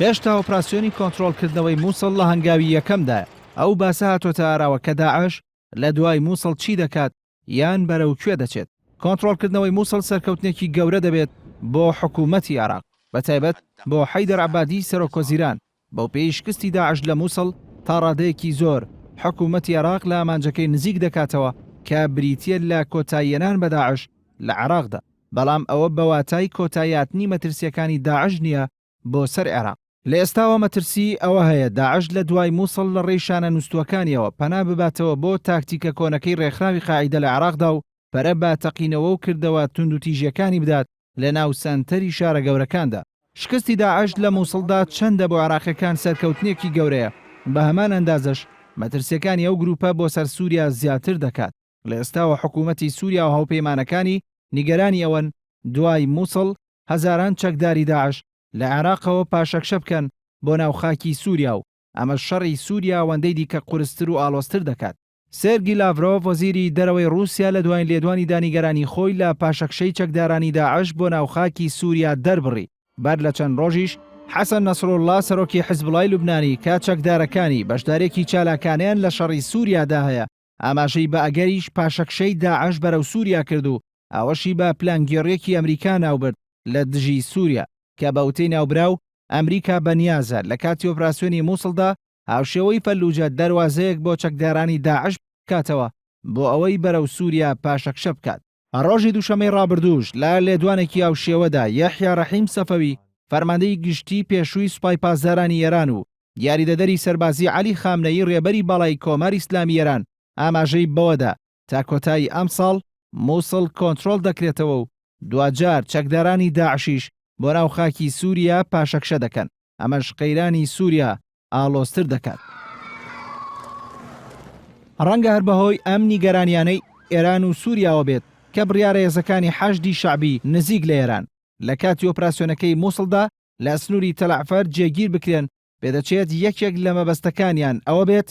هێشتا ئۆپراسیۆنی کۆنتڕۆڵکردنەوەی مووسڵ لە هەنگاوی یەکەمدایە. ئەو باسە هاتۆتە ئاراوە کە داعش لە دوای مووسڵ چی دەکات یان بەرەو کوێ دەچێت. کۆنتڕۆڵکردنەوەی مووسڵ سەرکەوتنێکی گەورە دەبێت بۆ حکوومەتی عێراق، بەتایبەت بۆ حەیدەر عەبادی سەرۆکوەزیران. بەو پێی شکستی داعش لە مووسڵ تا ڕادەیەکی زۆر حکوومەتی عێراق لە ئامانجەکەی نزیک دەکاتەوە کە بریتیە لە کۆتاییەنان بە داعش لە عێراقدا، بەڵام ئەوە بەواتای کۆتاییاتنی مەترسیەکانی داعش نییە بۆ سەر عێراق. لە ئێستاوە مەترسی ئەوە هەیە داعش لە دوای مووسڵ لە ڕێی شانە نووسوەکانیەوە پەنا بباتەوە بۆ تاکتیکە کۆنەکەی ڕێکخراوی قاعیدە لە عێراقدا و پەرە بە تەقینەوە و کردەوە تونند و تیژیەکانی بدات لە ناو سەنتەری شارە گەورەکاندا. شکستی داعش لە مووسڵدا چەندە بۆ عێراقیەکان سەرکەوتنێکی گەورەیە، بە هەمان ئەندازەش مەترسیەکانی ئەو گروپە بۆ سەر سووریا زیاتر دەکات. لە ئێستاوە حکوومەتی سووریا و هاوپەیمانەکانی نیگەرانی ئەوەن دوای مووسڵ هەزاران چەکداری داعش لە عێراقەوە پاشەکشە بکەن بۆ ناو خاکی سووریا و ئەمە شەڕی سووریا وەندەی دیکە قورستر و ئاڵۆزتر دەکات. سێرگی لاڤرۆڤ وەزیری دەرەوەی رووسیا لە دوای لێدوانی دانیگەرانی خۆی لە پاشەکشەی چەکدارانی داعش بۆ ناو خاکی سووریا دەربڕی. بەر لە چەند ڕۆژیش حەسەن نەسڕوڵڵا سەرۆکی حیزبوڵای لوبنانی کە چەکدارەکانی بەشدارێکی چالاکانیان لە شەڕی سووریادا هەیە ئاماژەی بە ئەگەریش پاشەکشەی داعش بەرەو سووریا کرد و ئەوەشی بە پلانگێڕێکی ئەمریکا ناوبرد لە دژی سووریا کە بە وتەی ناوبراو ئەمریکا بەنیازە لە کاتی ئۆپراسیۆنی مووسڵدا هاوشێوەی فەلوجە دەواازەیەک بۆ چەکدارانی داعش بکاتەوە بۆ ئەوەی بەرەو سووریا پاشەکشە بکات. ڕۆژی دووشەمەی ڕابردووش لە لێدوانێکی هاوشێوەدا یەحیا ڕەحیم سەفەوی فەرماندەی گشتی پێشووی سوپای پاسدارانی ئێران و یاریدەدەری سەربازی عەلی خامنەیی ڕێبەری باڵای کۆماری ئیسلامی ئێران ئاماژەی بەوەدا تا کۆتایی ئەم ساڵ مووسڵ کۆنتڕۆڵ دەکرێتەوە و دوجار چەکدارانی داعشیش بۆ ناو خاکی سووریا پاشەکشە دەکەن. ئەمەش قەیرانی سووریا ئاڵۆزتر دەکات. ڕەنگە هەر بەهۆی ئەم نیگەرانیانەی ئێران و سووریاوە بێت کە بڕیارە هێزەکانی حەشدی شەعبی نزیک لە ئێران لە کاتی ئۆپراسیۆنەکەی مووسڵدا لە سنووری تەلعفەر جێگیر بکرێن. پێدەچێت یەکێک لە مەبەستەکانیان ئەوە بێت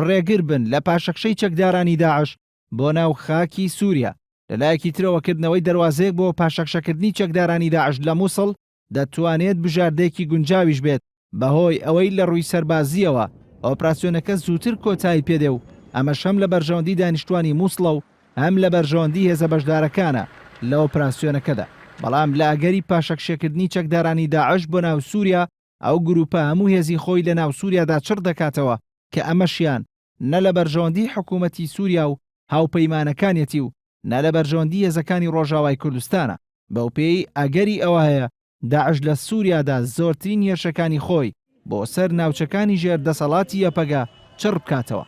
ڕێگر بن لە پاشەکشەی چەکدارانی داعش بۆ ناو خاکی سووریا. لەلایەکی ترەوەکردنەوەی دەواازەیەک بۆ پاشەکشەکردنی چەکدارانی داعش لە مووسڵ دەتوانێت بژاردەیەکی گونجاویش بێت بەهۆی ئەوەی لە ڕووی سەربازیەوە ئۆپراسیۆنەکە زووتر کۆتایی پێدێ و ئەمەش هەم لە بەرژەوەندی دانیشتوانی مووسڵە و هەم لە بەرژەوەندی هێزە بەشدارەکانە لە ئۆپراسیۆنەکەدا. بەڵام لە ئەگەری پاشەکشەکردنی چەکدارانی داعش بۆ ناو سووریا ئەو گروپە هەموو هێزی خۆی لە ناو سووریادا چڕ دەکاتەوە کە ئەمەشیان نە لە بەرژەوەندی حکوومەتی سووریا و هاوپەیمانەکانیەتی و نە لە بەرژەوەندی هێزەکانی ڕۆژاوای کوردستانە. بەو پێی ئەگەری ئەوە هەیە داعش لە سووریادا زۆرترین هێرشەکانی خۆی بۆ سەر ناوچەکانی ژێر دەسەڵاتی یەپەگا چڕ بکاتەوە.